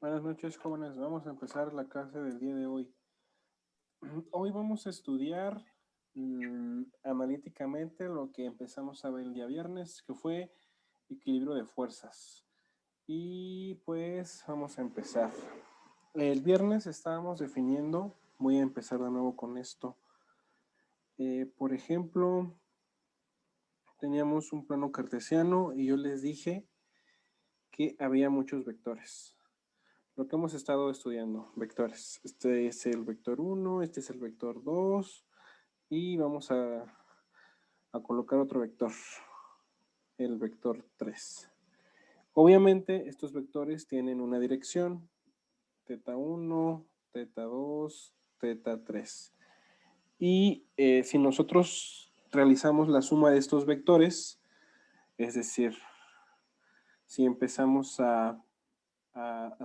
Buenas noches, jóvenes. Vamos a empezar la clase del día de hoy. Hoy vamos a estudiar analíticamente lo que empezamos a ver el día viernes, que fue equilibrio de fuerzas. Y pues vamos a empezar. El viernes estábamos definiendo, voy a empezar de nuevo con esto. Por ejemplo, teníamos un plano cartesiano y yo les dije que había muchos vectores. Lo que hemos estado estudiando, vectores. Este es el vector 1, este es el vector 2 y vamos a colocar otro vector, el vector 3. Obviamente estos vectores tienen una dirección, teta 1, teta 2, teta 3. Y si nosotros realizamos la suma de estos vectores, es decir, si empezamos a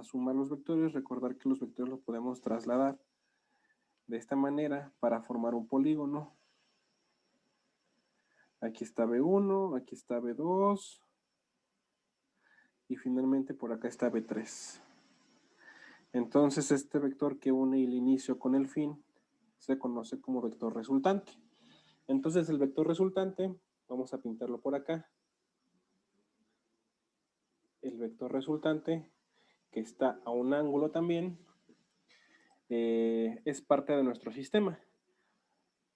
sumar los vectores, recordar que los vectores los podemos trasladar de esta manera para formar un polígono. Aquí está B1, aquí está B2 y finalmente por acá está B3. Entonces este vector que une el inicio con el fin se conoce como vector resultante. Entonces el vector resultante, vamos a pintarlo por acá. El vector resultante, que está a un ángulo también, es parte de nuestro sistema.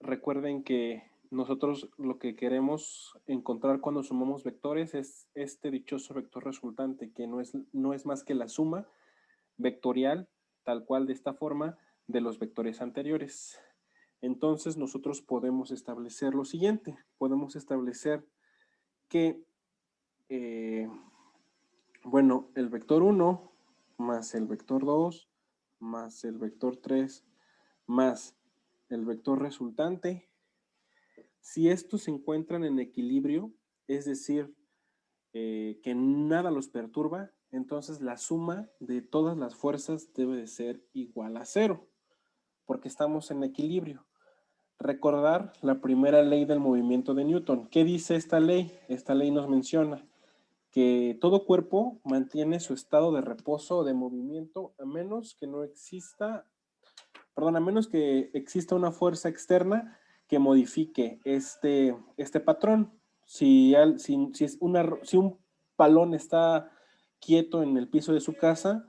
Recuerden que nosotros lo que queremos encontrar cuando sumamos vectores es este dichoso vector resultante, que no es más que la suma vectorial, tal cual de esta forma, de los vectores anteriores. Entonces nosotros podemos establecer lo siguiente, podemos establecer que, bueno, el vector 1 más el vector 2 más el vector 3 más el vector resultante, si estos se encuentran en equilibrio, es decir, que nada los perturba, entonces la suma de todas las fuerzas debe de ser igual a 0, porque estamos en equilibrio. Recordar la primera ley del movimiento de Newton. ¿Qué dice esta ley? Esta ley nos menciona que todo cuerpo mantiene su estado de reposo o de movimiento a menos que exista una fuerza externa que modifique este patrón. Si un balón está quieto en el piso de su casa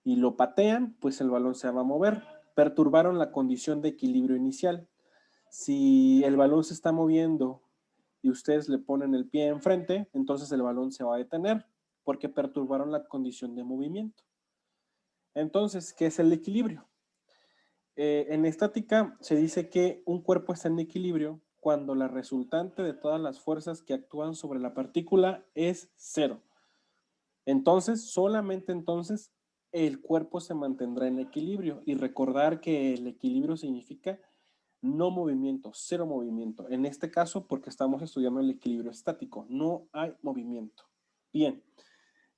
y lo patean, pues el balón se va a mover. Perturbaron la condición de equilibrio inicial. Si el balón se está moviendo y ustedes le ponen el pie enfrente, entonces el balón se va a detener porque perturbaron la condición de movimiento. Entonces, ¿qué es el equilibrio? En estática se dice que un cuerpo está en equilibrio cuando la resultante de todas las fuerzas que actúan sobre la partícula es 0. Entonces, solamente entonces, el cuerpo se mantendrá en equilibrio. Y recordar que el equilibrio significa no movimiento, 0 movimiento. En este caso, porque estamos estudiando el equilibrio estático, no hay movimiento. Bien,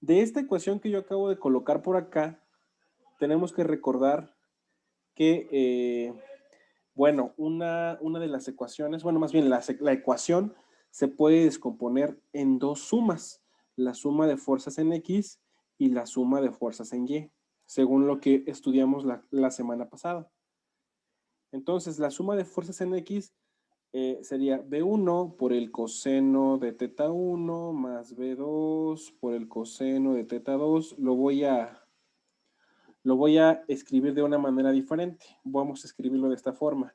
de esta ecuación que yo acabo de colocar por acá, tenemos que recordar que, bueno, una de las ecuaciones, bueno, más bien la ecuación se puede descomponer en dos sumas, la suma de fuerzas en X y la suma de fuerzas en Y, según lo que estudiamos la semana pasada. Entonces, la suma de fuerzas en X sería B1 por el coseno de teta 1 más B2 por el coseno de teta 2. Lo voy a escribir de una manera diferente. Vamos a escribirlo de esta forma.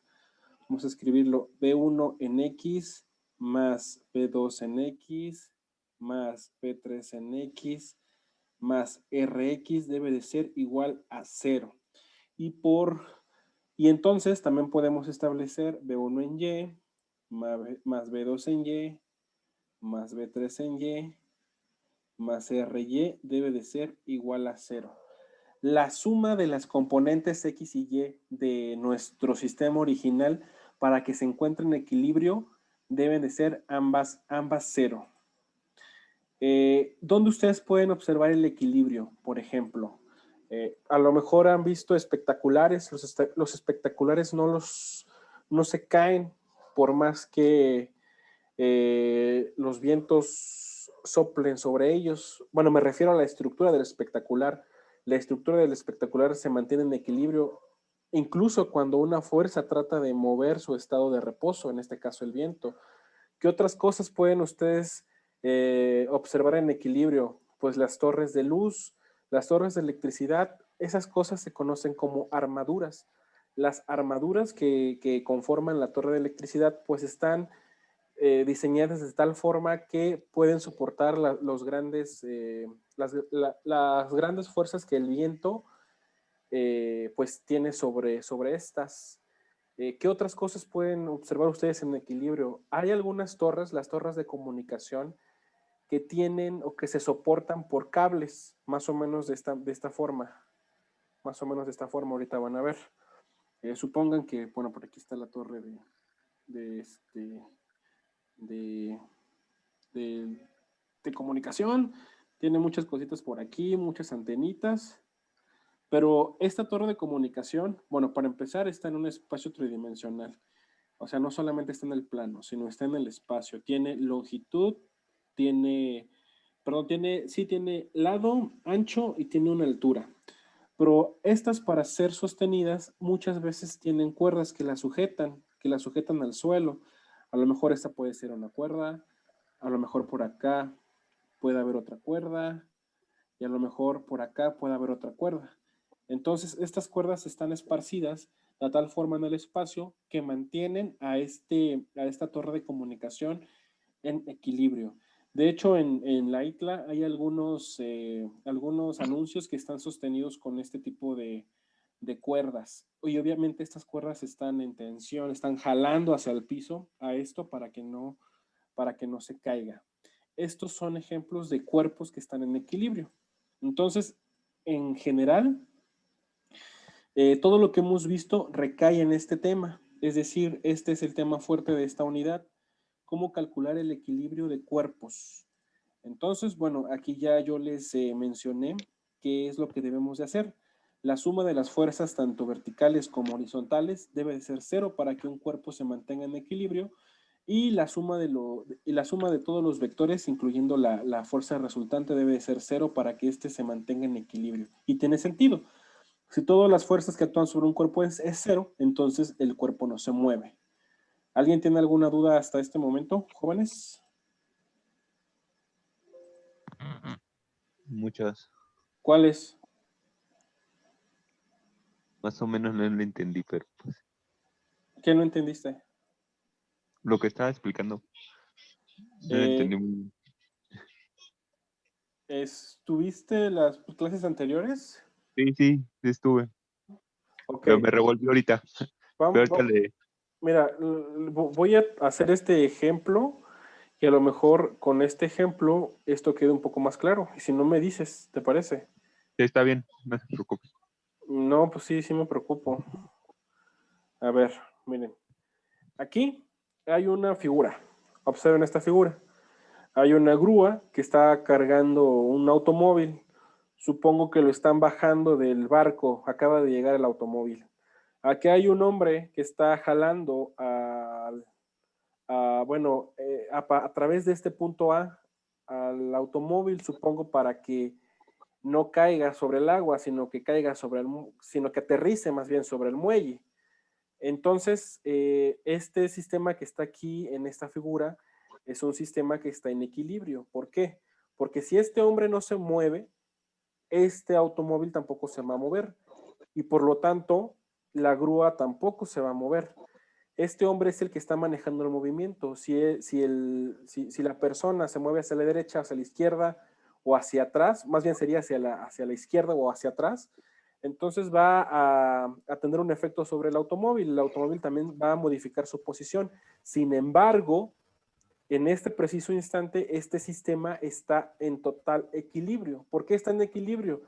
Vamos a escribirlo B1 en X más B2 en X más B3 en X más Rx debe de ser igual a 0. Y entonces también podemos establecer B1 en Y más B2 en Y más B3 en Y más RY debe de ser igual a 0. La suma de las componentes X y Y de nuestro sistema original para que se encuentre en equilibrio deben de ser ambas 0. ¿Dónde ustedes pueden observar el equilibrio? Por ejemplo, a lo mejor han visto espectaculares, los espectaculares no se caen por más que los vientos soplen sobre ellos. Bueno, me refiero a la estructura del espectacular. La estructura del espectacular se mantiene en equilibrio incluso cuando una fuerza trata de mover su estado de reposo, en este caso el viento. ¿Qué otras cosas pueden ustedes observar en equilibrio? Pues las torres de luz, las torres de electricidad, esas cosas se conocen como armaduras. Las armaduras que conforman la torre de electricidad pues están diseñadas de tal forma que pueden soportar las grandes fuerzas que el viento pues tiene sobre estas. ¿Qué otras cosas pueden observar ustedes en equilibrio? Hay algunas torres, las torres de comunicación, que tienen o que se soportan por cables, más o menos de esta forma. Más o menos de esta forma, ahorita van a ver. Supongan que, bueno, por aquí está la torre de, este, de, de, de comunicación. Tiene muchas cositas por aquí, muchas antenitas. Pero esta torre de comunicación, bueno, para empezar, está en un espacio tridimensional. O sea, no solamente está en el plano, sino está en el espacio. Tiene longitud, tiene lado, ancho y tiene una altura. Pero estas, para ser sostenidas, muchas veces tienen cuerdas que las sujetan al suelo. A lo mejor esta puede ser una cuerda, a lo mejor por acá puede haber otra cuerda, y a lo mejor por acá puede haber otra cuerda. Entonces, estas cuerdas están esparcidas de tal forma en el espacio que mantienen a esta torre de comunicación en equilibrio. De hecho, en la ITLA hay algunos anuncios que están sostenidos con este tipo de cuerdas. Y obviamente estas cuerdas están en tensión, están jalando hacia el piso a esto para que no se caiga. Estos son ejemplos de cuerpos que están en equilibrio. Entonces, en general, todo lo que hemos visto recae en este tema. Es decir, este es el tema fuerte de esta unidad, cómo calcular el equilibrio de cuerpos. Entonces, bueno, aquí ya yo les mencioné qué es lo que debemos de hacer. La suma de las fuerzas, tanto verticales como horizontales, debe de ser cero para que un cuerpo se mantenga en equilibrio, y la suma de todos los vectores, incluyendo la fuerza resultante, debe de ser cero para que éste se mantenga en equilibrio. Y tiene sentido. Si todas las fuerzas que actúan sobre un cuerpo es cero, entonces el cuerpo no se mueve. ¿Alguien tiene alguna duda hasta este momento, jóvenes? Muchas. ¿Cuáles? Más o menos no lo entendí, pero pues ¿Qué no entendiste? lo que estaba explicando no lo Eh, entendí muy bien. ¿Estuviste las clases anteriores? Sí, sí estuve, Ok. pero me revolvió ahorita. Pero ahorita Vamos, le... mira, voy a hacer este ejemplo y a lo mejor con este ejemplo esto queda un poco más claro. Y si no me dices, ¿te parece? Sí, está bien, no se preocupe. No, pues sí, sí me preocupo. A ver, miren. Aquí hay una figura. Observen esta figura. Hay una grúa que está cargando un automóvil. Supongo que lo están bajando del barco. Acaba de llegar el automóvil. Aquí hay un hombre que está jalando a través de este punto A al automóvil, supongo, para que no caiga sobre el agua, sino que sino que aterrice más bien sobre el muelle. Entonces, este sistema que está aquí en esta figura es un sistema que está en equilibrio. ¿Por qué? Porque si este hombre no se mueve, este automóvil tampoco se va a mover, y por lo tanto, la grúa tampoco se va a mover. Este hombre es el que está manejando el movimiento. Si la persona se mueve hacia la derecha, hacia la izquierda o hacia atrás, más bien sería hacia la izquierda o hacia atrás, entonces va a tener un efecto sobre el automóvil. El automóvil también va a modificar su posición. Sin embargo, en este preciso instante, este sistema está en total equilibrio. ¿Por qué está en equilibrio?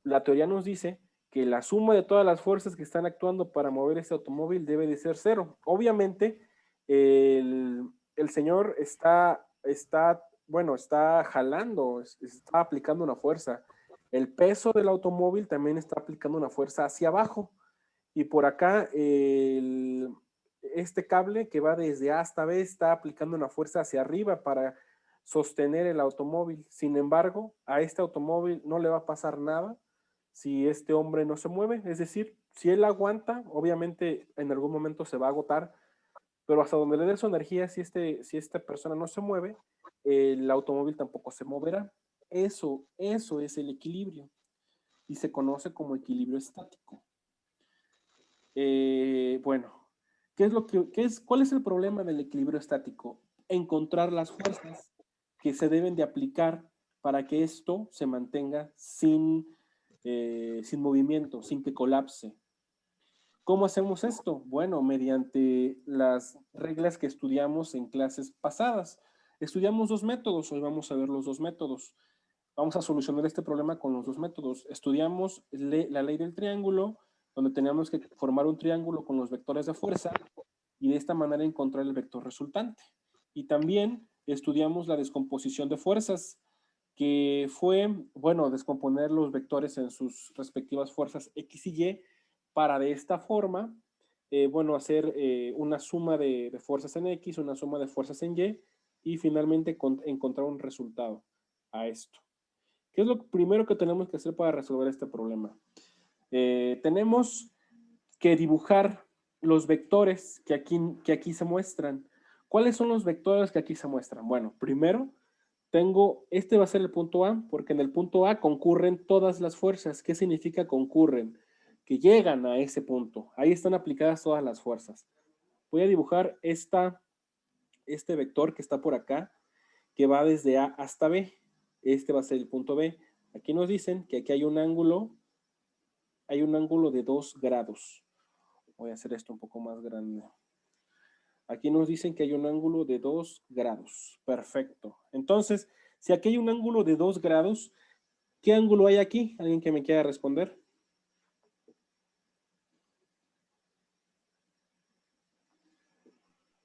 La teoría nos dice que la suma de todas las fuerzas que están actuando para mover este automóvil debe de ser cero. Obviamente, el señor está jalando, está aplicando una fuerza. El peso del automóvil también está aplicando una fuerza hacia abajo. Y por acá, este cable que va desde A hasta B está aplicando una fuerza hacia arriba para sostener el automóvil. Sin embargo, a este automóvil no le va a pasar nada si este hombre no se mueve. Es decir, si él aguanta, obviamente en algún momento se va a agotar, pero hasta donde le dé su energía, si esta persona no se mueve, el automóvil tampoco se moverá. Eso es el equilibrio y se conoce como equilibrio estático. Bueno, ¿cuál es el problema del equilibrio estático? Encontrar las fuerzas que se deben de aplicar para que esto se mantenga sin movimiento, sin que colapse. ¿Cómo hacemos esto? Bueno, mediante las reglas que estudiamos en clases pasadas. Estudiamos dos métodos, hoy vamos a ver los dos métodos. Vamos a solucionar este problema con los dos métodos. Estudiamos la ley del triángulo, donde teníamos que formar un triángulo con los vectores de fuerza y de esta manera encontrar el vector resultante. Y también estudiamos la descomposición de fuerzas, que fue, bueno, descomponer los vectores en sus respectivas fuerzas X y Y para de esta forma, bueno, hacer una suma de fuerzas en X, una suma de fuerzas en Y finalmente encontrar un resultado a esto. ¿Qué es lo primero que tenemos que hacer para resolver este problema? Tenemos que dibujar los vectores que aquí se muestran. ¿Cuáles son los vectores que aquí se muestran? Bueno, primero este va a ser el punto A, porque en el punto A concurren todas las fuerzas. ¿Qué significa concurren? Que llegan a ese punto. Ahí están aplicadas todas las fuerzas. Voy a dibujar este vector que está por acá, que va desde A hasta B. Este va a ser el punto B. Aquí nos dicen que aquí hay un ángulo de 2 grados. Voy a hacer esto un poco más grande. Aquí nos dicen que hay un ángulo de 2 grados. Perfecto. Entonces, si aquí hay un ángulo de 2 grados, ¿qué ángulo hay aquí? ¿Alguien que me quiera responder?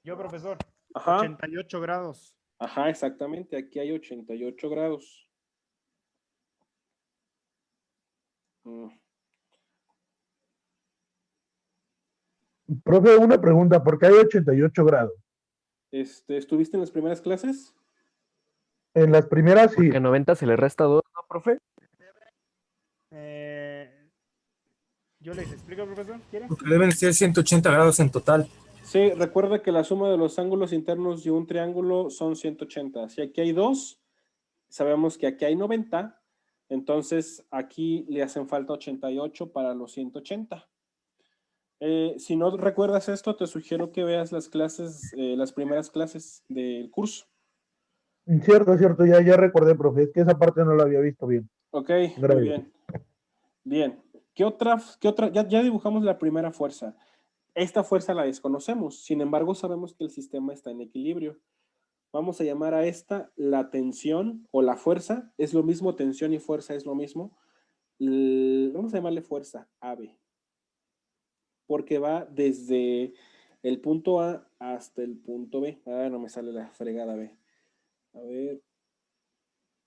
Yo, profesor. Ajá. 88 grados. Ajá, exactamente. Aquí hay 88 grados. Profe, una pregunta, ¿por qué hay 88 grados? ¿Estuviste en las primeras clases? En las primeras sí. Porque a 90 se le resta 2, ¿no, profe? Yo les explico, profesor. ¿Quieres? Porque deben ser 180 grados en total. Sí, recuerda que la suma de los ángulos internos de un triángulo son 180. Si aquí hay 2, sabemos que aquí hay 90, entonces aquí le hacen falta 88 para los 180. Si no recuerdas esto, te sugiero que veas las clases, las primeras clases del curso. Cierto, ya recordé, profe, es que esa parte no la había visto bien. Ok, Gracias. muy bien. Bien, ¿qué otra? Ya dibujamos la primera fuerza. Esta fuerza la desconocemos, sin embargo sabemos que el sistema está en equilibrio. Vamos a llamar a esta la tensión o la fuerza. Es lo mismo, tensión y fuerza es lo mismo. Vamos a llamarle fuerza AB. Porque va desde el punto A hasta el punto B. Ah, no me sale la fregada B. A ver.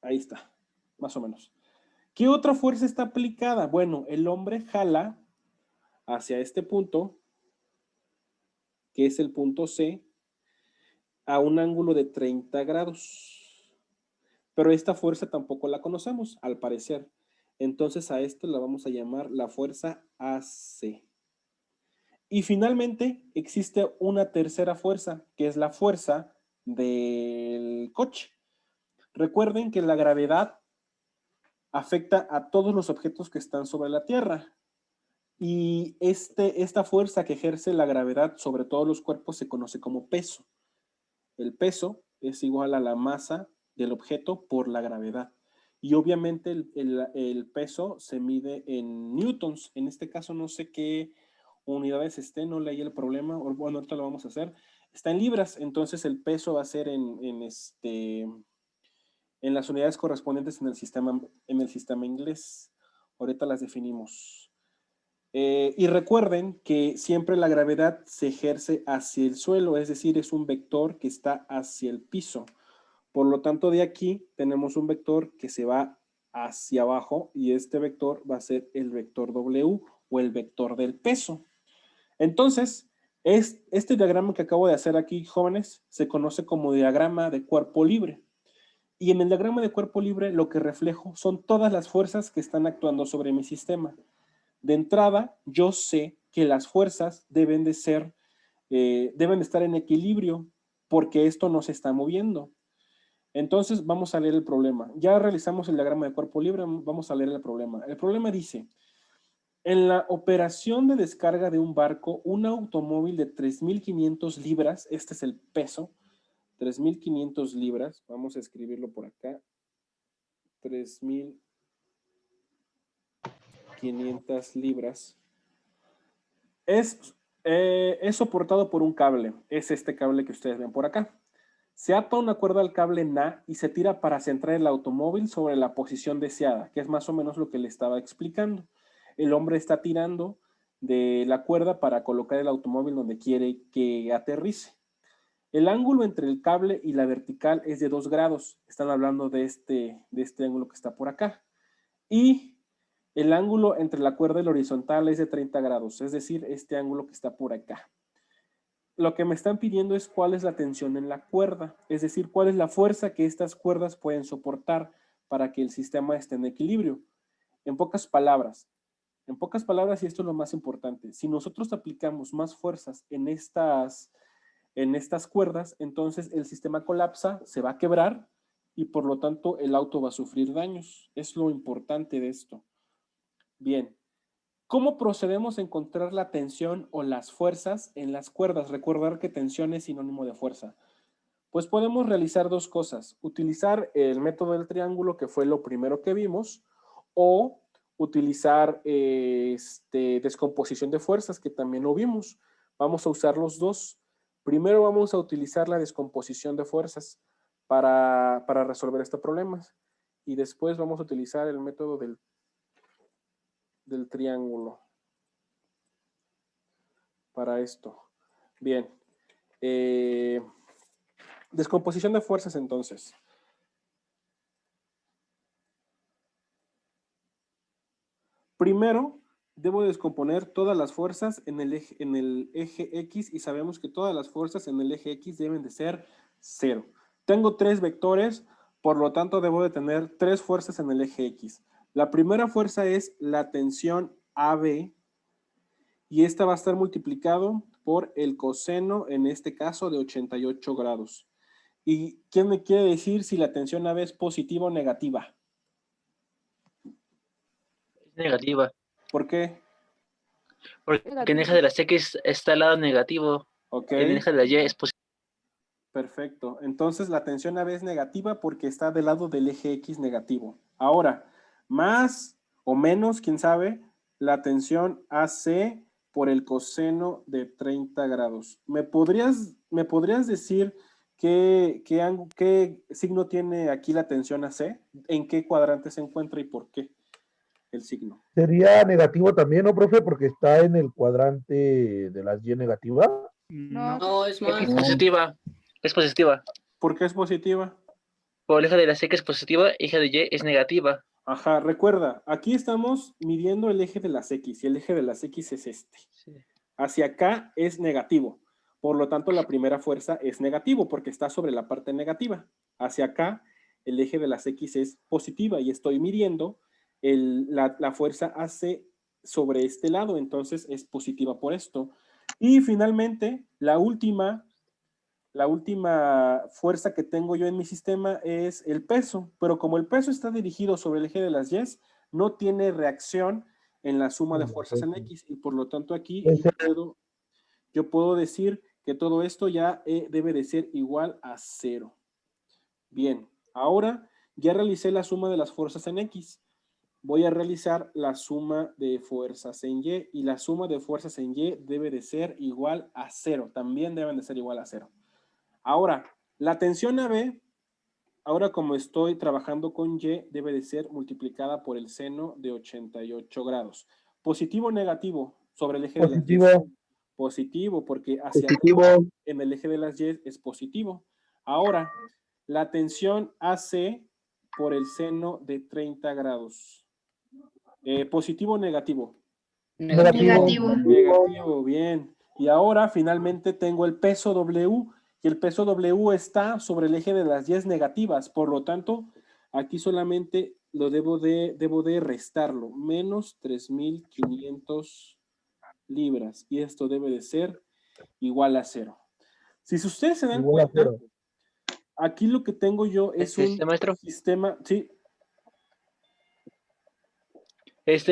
Ahí está, más o menos. ¿Qué otra fuerza está aplicada? Bueno, el hombre jala hacia este punto, que es el punto C, a un ángulo de 30 grados. Pero esta fuerza tampoco la conocemos, al parecer. Entonces a esta la vamos a llamar la fuerza AC. Y finalmente existe una tercera fuerza, que es la fuerza del coche. Recuerden que la gravedad afecta a todos los objetos que están sobre la Tierra. Y esta fuerza que ejerce la gravedad sobre todos los cuerpos se conoce como peso. El peso es igual a la masa del objeto por la gravedad. Y obviamente el peso se mide en newtons. En este caso no sé qué unidades estén, no leí el problema. Bueno, ahorita lo vamos a hacer. Está en libras, entonces el peso va a ser en las unidades correspondientes en el sistema inglés. Ahorita las definimos. Y recuerden que siempre la gravedad se ejerce hacia el suelo, es decir, es un vector que está hacia el piso. Por lo tanto, de aquí tenemos un vector que se va hacia abajo y este vector va a ser el vector W o el vector del peso. Entonces, Este diagrama que acabo de hacer aquí, jóvenes, se conoce como diagrama de cuerpo libre. Y en el diagrama de cuerpo libre lo que reflejo son todas las fuerzas que están actuando sobre mi sistema. De entrada, yo sé que las fuerzas deben de estar en equilibrio porque esto no se está moviendo. Entonces, vamos a leer el problema. Ya realizamos el diagrama de cuerpo libre, vamos a leer el problema. El problema dice: en la operación de descarga de un barco, un automóvil de 3.500 libras, este es el peso, 3.500 libras, vamos a escribirlo por acá, 3.500 libras, es soportado por un cable, es este cable que ustedes ven por acá. Se ata una cuerda al cable NA y se tira para centrar el automóvil sobre la posición deseada, que es más o menos lo que le estaba explicando. El hombre está tirando de la cuerda para colocar el automóvil donde quiere que aterrice. El ángulo entre el cable y la vertical es de 2 grados. Están hablando de este ángulo que está por acá. Y el ángulo entre la cuerda y la horizontal es de 30 grados, es decir, este ángulo que está por acá. Lo que me están pidiendo es cuál es la tensión en la cuerda, es decir, cuál es la fuerza que estas cuerdas pueden soportar para que el sistema esté en equilibrio. En pocas palabras, y esto es lo más importante, si nosotros aplicamos más fuerzas en estas cuerdas, entonces el sistema colapsa, se va a quebrar y por lo tanto el auto va a sufrir daños. Es lo importante de esto. Bien. ¿Cómo procedemos a encontrar la tensión o las fuerzas en las cuerdas? Recordar que tensión es sinónimo de fuerza. Pues podemos realizar dos cosas. Utilizar el método del triángulo, que fue lo primero que vimos, o utilizar descomposición de fuerzas, que también lo vimos. Vamos a usar los dos. Primero vamos a utilizar la descomposición de fuerzas para resolver este problema. Y después vamos a utilizar el método del triángulo para esto. Bien. Descomposición de fuerzas, entonces. Primero, debo descomponer todas las fuerzas en el eje X y sabemos que todas las fuerzas en el eje X deben de ser 0. Tengo 3 vectores, por lo tanto debo de tener 3 fuerzas en el eje X. La primera fuerza es la tensión AB y esta va a estar multiplicado por el coseno, en este caso, de 88 grados. ¿Y quién me quiere decir si la tensión AB es positiva o negativa? Es negativa. ¿Por qué? Porque en el eje de las X está al lado negativo. Ok. En el eje de la Y es positivo. Perfecto. Entonces la tensión AB es negativa porque está del lado del eje X negativo. Ahora, más o menos, quién sabe, la tensión AC por el coseno de 30 grados. ¿Me podrías decir qué signo tiene aquí la tensión AC? ¿En qué cuadrante se encuentra y por qué el signo? Sería negativo también, ¿no, profe? Porque está en el cuadrante de las Y negativa. No. Es más. Es positiva. Es positiva. ¿Por qué es positiva? Por el eje de las X es positiva, eje de Y es negativa. Ajá, recuerda, aquí estamos midiendo el eje de las X y el eje de las X es este. Sí. Hacia acá es negativo. Por lo tanto, la primera fuerza es negativo porque está sobre la parte negativa. Hacia acá, el eje de las X es positiva y estoy midiendo la fuerza AC sobre este lado. Entonces, es positiva por esto. Y finalmente, la última fuerza que tengo yo en mi sistema es el peso. Pero como el peso está dirigido sobre el eje de las Y, no tiene reacción en la suma de fuerzas en X y por lo tanto aquí yo puedo decir que todo esto ya debe de ser igual a 0. Bien, ahora ya realicé la suma de las fuerzas en X. Voy a realizar la suma de fuerzas en Y y la suma de fuerzas en Y debe de ser igual a 0. También deben de ser igual a 0. Ahora, la tensión AB, ahora como estoy trabajando con Y, debe de ser multiplicada por el seno de 88 grados. ¿Positivo o negativo sobre el eje de las Y? Positivo, porque hacia arriba en el eje de las Y es positivo. Ahora, la tensión AC por el seno de 30 grados. ¿Positivo o negativo? Negativo. Negativo, bien. Y ahora finalmente tengo el peso W, y el peso W está sobre el eje de las 10 negativas. Por lo tanto, aquí solamente lo debo de restarlo. Menos 3.500 libras. Y esto debe de ser igual a 0. Si ustedes se dan Igual a cuenta, 0. aquí lo que tengo yo es un maestro. sistema, sí,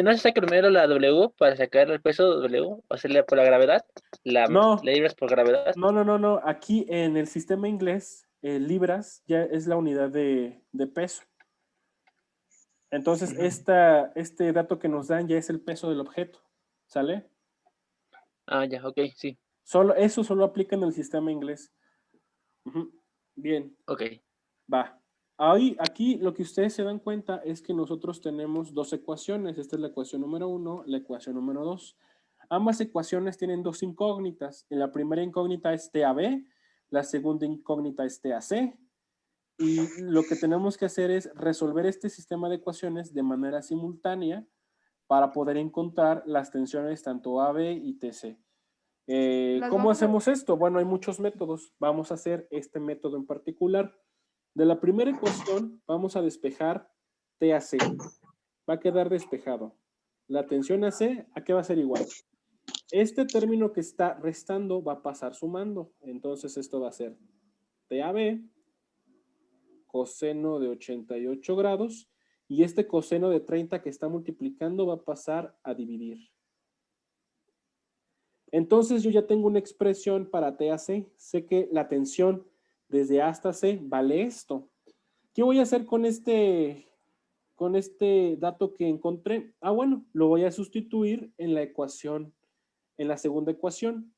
¿No se saca primero la W para sacar el peso W? ¿O hacerle por la gravedad? No. ¿La libras por gravedad? No. Aquí en el sistema inglés, libras ya es la unidad de peso. Entonces, este dato que nos dan ya es el peso del objeto. ¿Sale? Ah, ya, ok, sí. Eso solo aplica en el sistema inglés. Ujú. Bien, Ok. va. Ahí, aquí lo que ustedes se dan cuenta es que nosotros tenemos dos ecuaciones. Esta es la ecuación número 1, la ecuación número 2. Ambas ecuaciones tienen dos incógnitas. La primera incógnita es TAB, la segunda incógnita es TAC. Y lo que tenemos que hacer es resolver este sistema de ecuaciones de manera simultánea para poder encontrar las tensiones tanto AB y TC. ¿Cómo hacemos esto? Bueno, hay muchos métodos. Vamos a hacer este método en particular. De la primera ecuación vamos a despejar TAC. Va a quedar despejado. La tensión AC, ¿a qué va a ser igual? Este término que está restando va a pasar sumando. Entonces esto va a ser TAB coseno de 88 grados y este coseno de 30 que está multiplicando va a pasar a dividir. Entonces yo ya tengo una expresión para TAC. Sé que la tensión desde A hasta C vale esto. ¿Qué voy a hacer con este dato que encontré? Ah, bueno, lo voy a sustituir en la ecuación, en la segunda ecuación.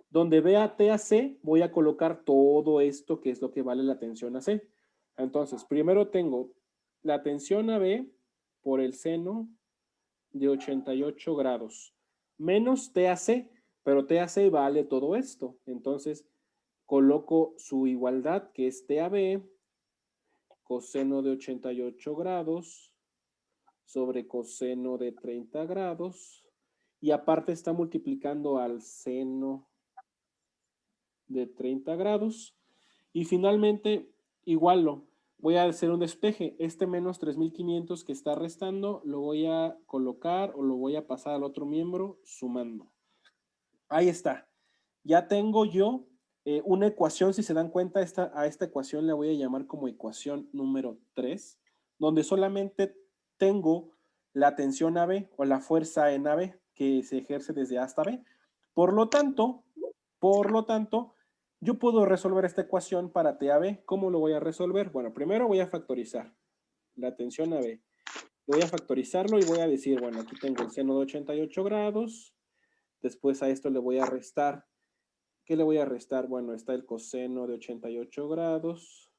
Donde vea TAC, voy a colocar todo esto que es lo que vale la tensión AC. Entonces, primero tengo la tensión AB por el seno de 88 grados, menos TAC, pero TAC vale todo esto. Entonces, coloco su igualdad, que es TAB, coseno de 88 grados, sobre coseno de 30 grados, y aparte está multiplicando al seno de 30 grados. Y finalmente, igualo. Voy a hacer un despeje. Este menos 3.500 que está restando, lo voy a colocar o lo voy a pasar al otro miembro sumando. Ahí está. Ya tengo yo una ecuación. Si se dan cuenta, a esta ecuación la voy a llamar como ecuación número 3, donde solamente tengo la tensión AB o la fuerza en AB que se ejerce desde A hasta B. Por lo tanto, yo puedo resolver esta ecuación para TAB. ¿Cómo lo voy a resolver? Bueno, primero voy a factorizar la tensión AB. Voy a factorizarlo y voy a decir, bueno, aquí tengo el seno de 88 grados. Después a esto le voy a restar. ¿Qué le voy a restar? Bueno, está el coseno de 88 grados,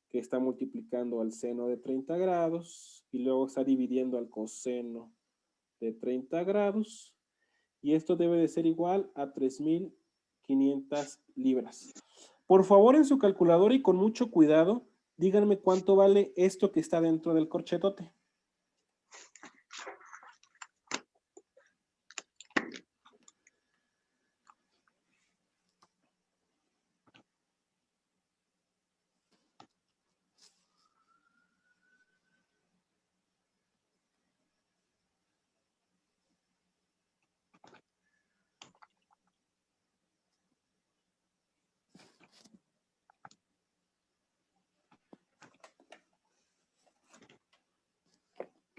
que está multiplicando al seno de 30 grados, y luego está dividiendo al coseno de 30 grados. Y esto debe de ser igual a 3.500 libras. Por favor, en su calculadora y con mucho cuidado, díganme cuánto vale esto que está dentro del corchetote.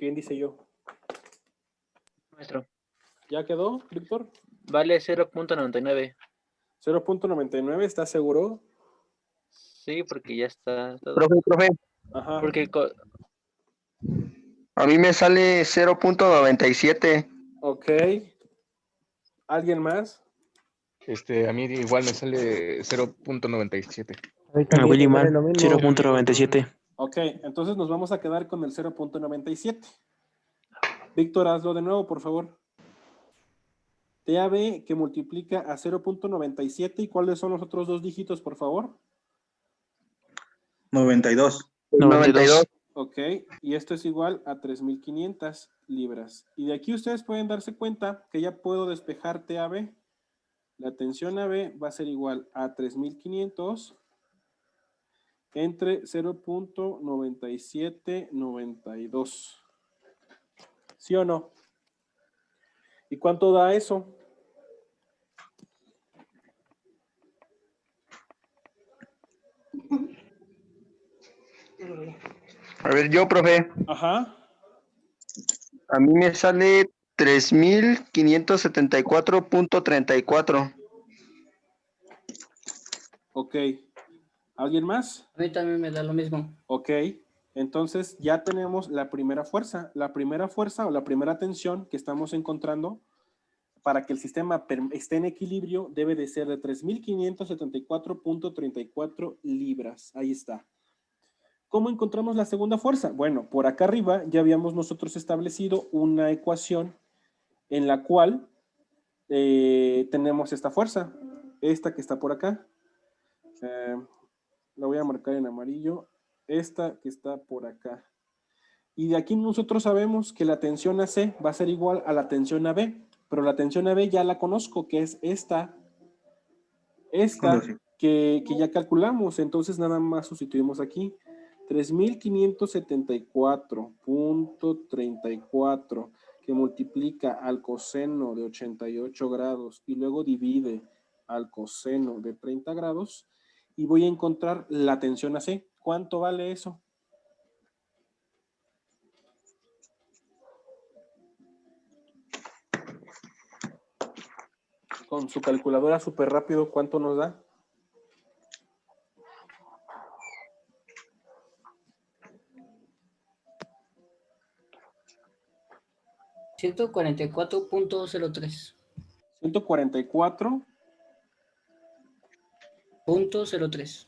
¿Quién dice yo? Maestro. ¿Ya quedó, Víctor? Vale 0.99. 0.99, ¿estás seguro? Sí, porque ya está todo. Profe, Ajá. Porque a mí me sale 0.97. Ok. ¿Alguien más? A mí igual me sale 0.97. A Willy Man, 0.97. Ok, entonces nos vamos a quedar con el 0.97. Víctor, hazlo de nuevo, por favor. TAB que multiplica a 0.97. ¿Y cuáles son los otros dos dígitos, por favor? 92. 92. Ok, y esto es igual a 3.500 libras. Y de aquí ustedes pueden darse cuenta que ya puedo despejar TAB. La tensión AB va a ser igual a 3500 entre 0.9792. ¿Sí o no? ¿Y cuánto da eso? A ver, yo, profe, Ajá. a mí me sale 3574.34. Ok. ¿Alguien más? A mí también me da lo mismo. Ok. Entonces ya tenemos la primera fuerza. La primera fuerza o la primera tensión que estamos encontrando para que el sistema esté en equilibrio debe de ser de 3574.34 libras. Ahí está. ¿Cómo encontramos la segunda fuerza? Bueno, por acá arriba ya habíamos nosotros establecido una ecuación en la cual tenemos esta fuerza, esta que está por acá. La voy a marcar en amarillo. Esta que está por acá. Y de aquí nosotros sabemos que la tensión AC va a ser igual a la tensión AB, pero la tensión AB ya la conozco, que es esta que ya calculamos. Entonces nada más sustituimos aquí. 3574.34 que multiplica al coseno de 88 grados y luego divide al coseno de 30 grados y voy a encontrar la tensión AC. ¿Cuánto vale eso? Con su calculadora súper rápido, ¿cuánto nos da? $144.03. 144. .03.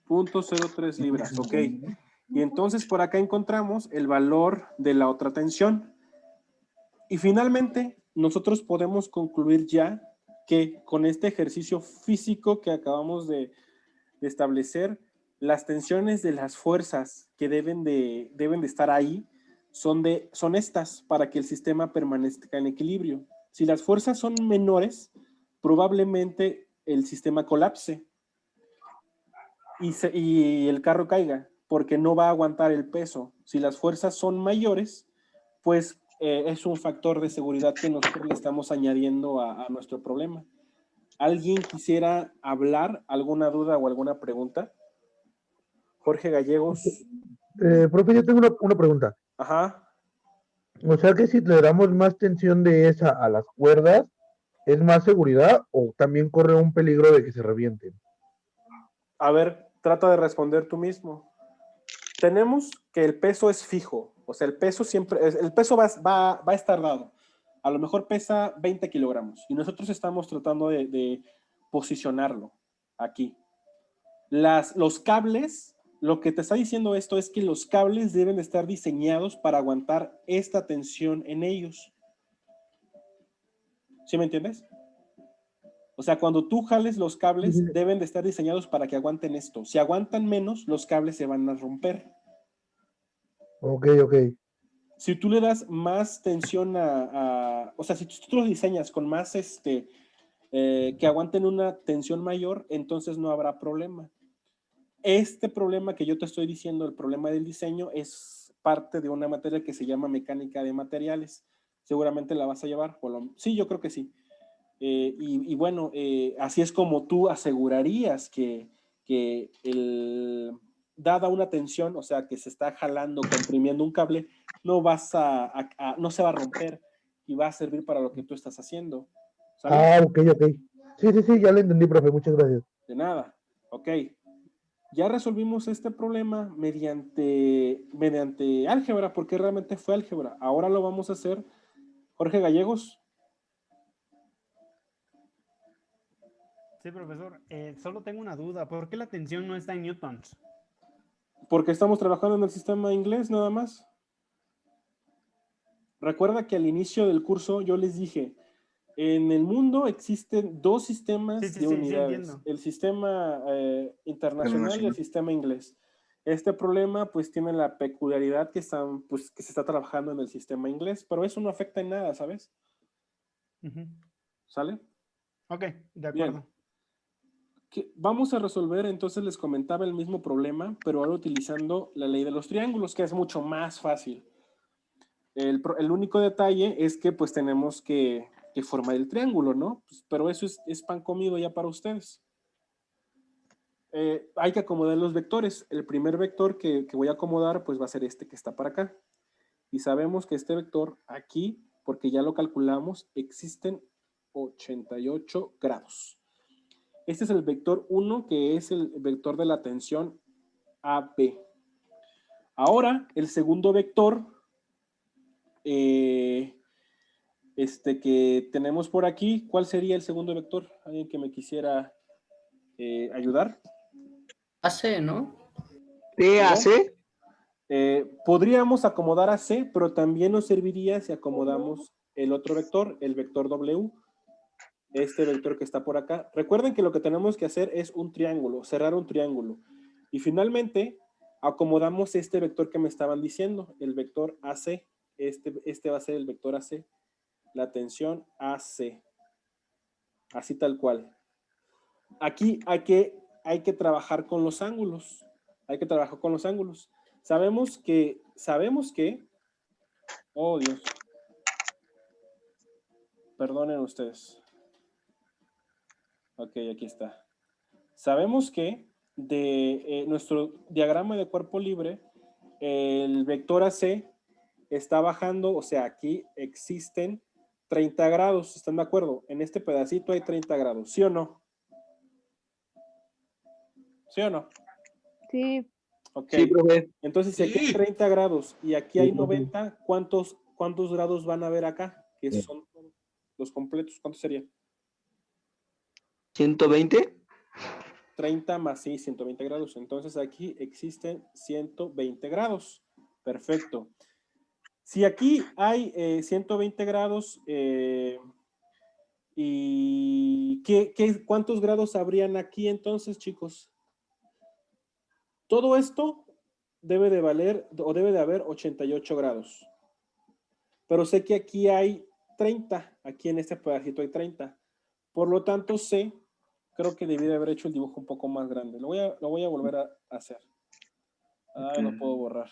0.03 libras, ok. Y entonces por acá encontramos el valor de la otra tensión. Y finalmente, nosotros podemos concluir ya que con este ejercicio físico que acabamos de establecer, las tensiones de las fuerzas que deben de estar ahí son estas para que el sistema permanezca en equilibrio. Si las fuerzas son menores, probablemente el sistema colapse y el carro caiga, porque no va a aguantar el peso. Si las fuerzas son mayores, pues es un factor de seguridad que nosotros le estamos añadiendo a nuestro problema. ¿Alguien quisiera hablar? ¿Alguna duda o alguna pregunta? Jorge Gallegos. Profe, yo tengo una pregunta. Ajá. O sea que si le damos más tensión de esa a las cuerdas, ¿es más seguridad o también corre un peligro de que se revienten? A ver, trata de responder tú mismo. Tenemos que el peso es fijo, o sea, el peso va a estar dado. A lo mejor pesa 20 kilogramos y nosotros estamos tratando de posicionarlo aquí. Los cables, lo que te está diciendo esto es que los cables deben estar diseñados para aguantar esta tensión en ellos. ¿Sí me entiendes? O sea, cuando tú jales los cables, deben de estar diseñados para que aguanten esto. Si aguantan menos, los cables se van a romper. Ok. Si tú le das más tensión o sea, si tú los diseñas con más que aguanten una tensión mayor, entonces no habrá problema. Este problema que yo te estoy diciendo, el problema del diseño, es parte de una materia que se llama mecánica de materiales. Seguramente la vas a llevar. Sí, yo creo que sí. Y bueno, así es como tú asegurarías que dada una tensión, o sea, que se está jalando, comprimiendo un cable, no no se va a romper y va a servir para lo que tú estás haciendo. ¿Sale? Ah, ok. Sí, ya lo entendí, profe, muchas gracias. De nada, ok. Ya resolvimos este problema mediante álgebra, porque realmente fue álgebra. Ahora lo vamos a hacer. Jorge Gallegos. Sí, profesor. Solo tengo una duda. ¿Por qué la tensión no está en newtons? Porque estamos trabajando en el sistema inglés nada más. Recuerda que al inicio del curso yo les dije, en el mundo existen dos sistemas de unidades. El sistema internacional y el sistema inglés. Este problema pues tiene la peculiaridad que se está trabajando en el sistema inglés, pero eso no afecta en nada, ¿sabes? Uh-huh. ¿Sale? Ok, de Bien. acuerdo. Vamos a resolver, entonces les comentaba el mismo problema, pero ahora utilizando la ley de los triángulos, que es mucho más fácil. El único detalle es que pues tenemos que formar el triángulo, ¿no? Pues, pero eso es pan comido ya para ustedes. Hay que acomodar los vectores. El primer vector que voy a acomodar pues va a ser este que está para acá. Y sabemos que este vector aquí, porque ya lo calculamos, existen 88 grados. Este es el vector 1, que es el vector de la tensión AB. Ahora, el segundo vector que tenemos por aquí, ¿cuál sería el segundo vector? ¿Alguien que me quisiera ayudar? AC, ¿no? TAC. Podríamos acomodar a C, pero también nos serviría si acomodamos el otro vector, el vector W, este vector que está por acá. Recuerden que lo que tenemos que hacer es un triángulo, cerrar un triángulo. Y finalmente, acomodamos este vector que me estaban diciendo, el vector AC. Este va a ser el vector AC, la tensión AC. Así tal cual. Aquí hay que trabajar con los ángulos. Hay que trabajar con los ángulos. Sabemos que, oh Dios, perdonen ustedes. Ok, aquí está. Sabemos que de nuestro diagrama de cuerpo libre, el vector AC está bajando, o sea, aquí existen 30 grados, ¿están de acuerdo? En este pedacito hay 30 grados, ¿sí o no? ¿Sí o no? Sí. Ok. Sí, profe. Entonces, si aquí hay 30 grados y aquí hay 90, ¿cuántos grados van a haber acá? Que son los completos, ¿cuántos serían? 120. 30 más 120 grados. Entonces, aquí existen 120 grados. Perfecto. Si aquí hay 120 grados, ¿y cuántos grados habrían aquí entonces, chicos? Todo esto debe de valer o debe de haber 88 grados. Pero sé que aquí hay 30, aquí en este pedacito hay 30. Por lo tanto, creo que debí de haber hecho el dibujo un poco más grande. Lo voy a volver a hacer. Lo puedo borrar.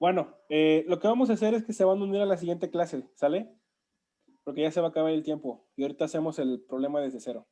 Bueno, lo que vamos a hacer es que se van a unir a la siguiente clase, ¿sale? Porque ya se va a acabar el tiempo. Y ahorita hacemos el problema desde cero.